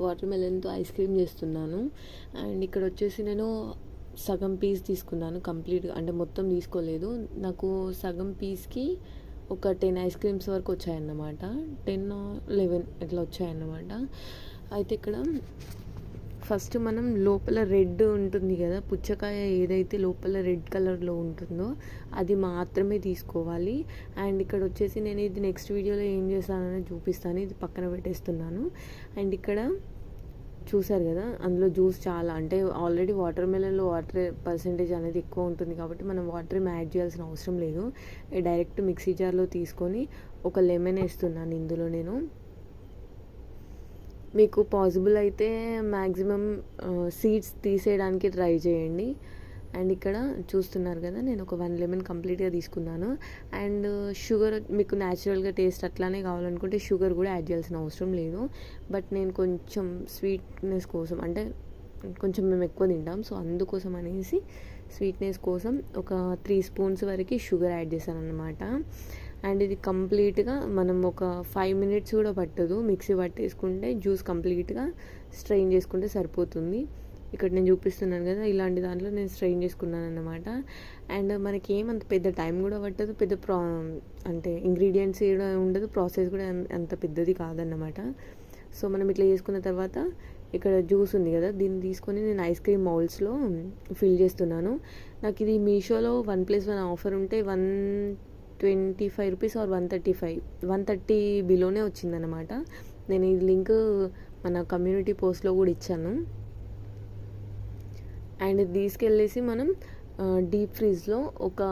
Water మెలన్తో ice cream చేస్తున్నాను. And ఇక్కడ వచ్చేసి నేను సగం పీస్ తీసుకున్నాను కంప్లీట్గా, అంటే మొత్తం తీసుకోలేదు. నాకు సగం పీస్కి ఒక 10 ఐస్ క్రీమ్స్ వరకు వచ్చాయన్నమాట. 10-11 ఇట్లా వచ్చాయన్నమాట. అయితే ఇక్కడ ఫస్ట్ మనం లోపల రెడ్ ఉంటుంది కదా, పుచ్చకాయ ఏదైతే లోపల రెడ్ కలర్లో ఉంటుందో అది మాత్రమే తీసుకోవాలి. అండ్ ఇక్కడ వచ్చేసి నేను ఇది నెక్స్ట్ వీడియోలో ఏం చేస్తానని చూపిస్తాను. ఇది పక్కన పెట్టేస్తున్నాను. అండ్ ఇక్కడ చూసారు కదా, అందులో జ్యూస్ చాలా, అంటే ఆల్రెడీ వాటర్ మెలన్లో వాటర్ పర్సెంటేజ్ అనేది ఎక్కువ ఉంటుంది కాబట్టి మనం వాటర్ యాడ్ చేయాల్సిన అవసరం లేదు. డైరెక్ట్ మిక్సీ జార్లో తీసుకొని ఒక లెమన్ వేస్తున్నాను ఇందులో నేను. మీకు పాసిబుల్ అయితే మ్యాక్సిమం సీడ్స్ తీసేయడానికి ట్రై చేయండి. అండ్ ఇక్కడ చూస్తున్నారు కదా, నేను ఒక 1 లెమన్ కంప్లీట్గా తీసుకున్నాను. అండ్ షుగర్ మీకు న్యాచురల్గా టేస్ట్ అట్లానే కావాలనుకుంటే షుగర్ కూడా యాడ్ చేయాల్సిన అవసరం లేదు. బట్ నేను కొంచెం స్వీట్నెస్ కోసం, అంటే కొంచెం మేము ఎక్కువ తింటాం, సో అందుకోసం అనేసి స్వీట్నెస్ కోసం ఒక 3 స్పూన్స్ వరకు షుగర్ యాడ్ చేశాను అన్నమాట. అండ్ ఇది కంప్లీట్గా మనం ఒక 5 మినిట్స్ కూడా పట్టదు, మిక్సీ పట్టేసుకుంటే జ్యూస్ కంప్లీట్గా స్ట్రెయిన్ చేసుకుంటే సరిపోతుంది. ఇక్కడ నేను చూపిస్తున్నాను కదా, ఇలాంటి దాంట్లో నేను స్ట్రెయిన్ చేసుకున్నాను అన్నమాట. అండ్ మనకి ఏమంత పెద్ద టైం కూడా పట్టదు, పెద్ద అంటే ఇంగ్రీడియంట్స్ కూడా ఉండదు, ప్రాసెస్ కూడా అంత పెద్దది కాదన్నమాట. సో మనం ఇట్లా చేసుకున్న తర్వాత ఇక్కడ జ్యూస్ ఉంది కదా, దీన్ని తీసుకొని నేను ఐస్ క్రీమ్ మౌల్స్లో ఫిల్ చేస్తున్నాను. నాకు ఇది మీషోలో 1+1 ఆఫర్ ఉంటే 125 రూపీస్ ఆర్ 130 బిలోనే వచ్చిందనమాట. నేను ఈ లింక్ మన కమ్యూనిటీ పోస్ట్లో కూడా ఇచ్చాను. అండ్ తీసుకెళ్ళేసి మనం డీప్ ఫ్రీజ్లో ఒక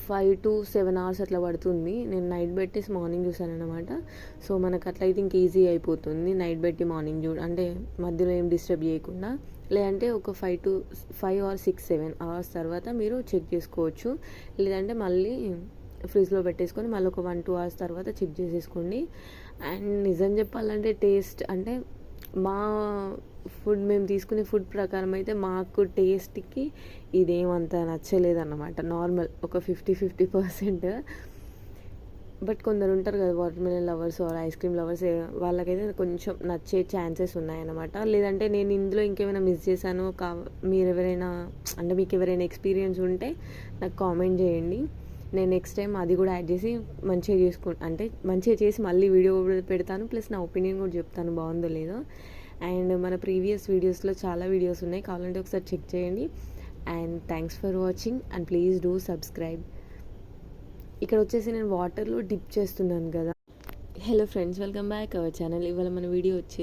5 to 7 hours అట్లా పడుతుంది. నేను నైట్ పెట్టేసి మార్నింగ్ చూసాను అనమాట. సో మనకు అట్లయితే ఇంక ఈజీ అయిపోతుంది. నైట్ పెట్టి మార్నింగ్ అంటే మధ్యలో ఏం డిస్టర్బ్ చేయకుండా. లేదంటే ఒక 5 or 6-7 hours తర్వాత మీరు చెక్ చేసుకోవచ్చు. లేదంటే మళ్ళీ ఫ్రిడ్జ్లో పెట్టేసుకొని మళ్ళీ ఒక 1-2 hours తర్వాత చెక్ చేసేసుకోండి. అండ్ నిజం చెప్పాలంటే టేస్ట్, అంటే మా ఫుడ్, మేము తీసుకునే ఫుడ్ ప్రకారం అయితే మాకు టేస్ట్కి ఇదేమంత నచ్చలేదన్నమాట. నార్మల్ ఒక 50% బట్ కొందరు ఉంటారు కదా watermelon lovers or ice cream lovers, వాళ్ళకైతే కొంచెం నచ్చే ఛాన్సెస్ ఉన్నాయన్నమాట. లేదంటే నేను ఇందులో ఇంకేమైనా మిస్ చేశాను మీరు ఎవరైనా, అంటే మీకు ఎవరైనా ఎక్స్పీరియన్స్ ఉంటే నాకు కామెంట్ చేయండి. నేను నెక్స్ట్ టైం అది కూడా యాడ్ చేసి మంచిగా చేసి మళ్ళీ వీడియో పెడతాను. ప్లస్ నా ఒపీనియన్ కూడా చెప్తాను బాగుందో లేదో. అండ్ మన ప్రీవియస్ వీడియోస్లో చాలా వీడియోస్ ఉన్నాయి, కావాలంటే ఒకసారి చెక్ చేయండి. And thanks for watching and please do subscribe. ఇక్కడ వచ్చేసి నేను వాటర్లో డిప్ చేస్తున్నాను కదా. Hello friends, welcome back our channel. ఇవాళ మన వీడియో వచ్చి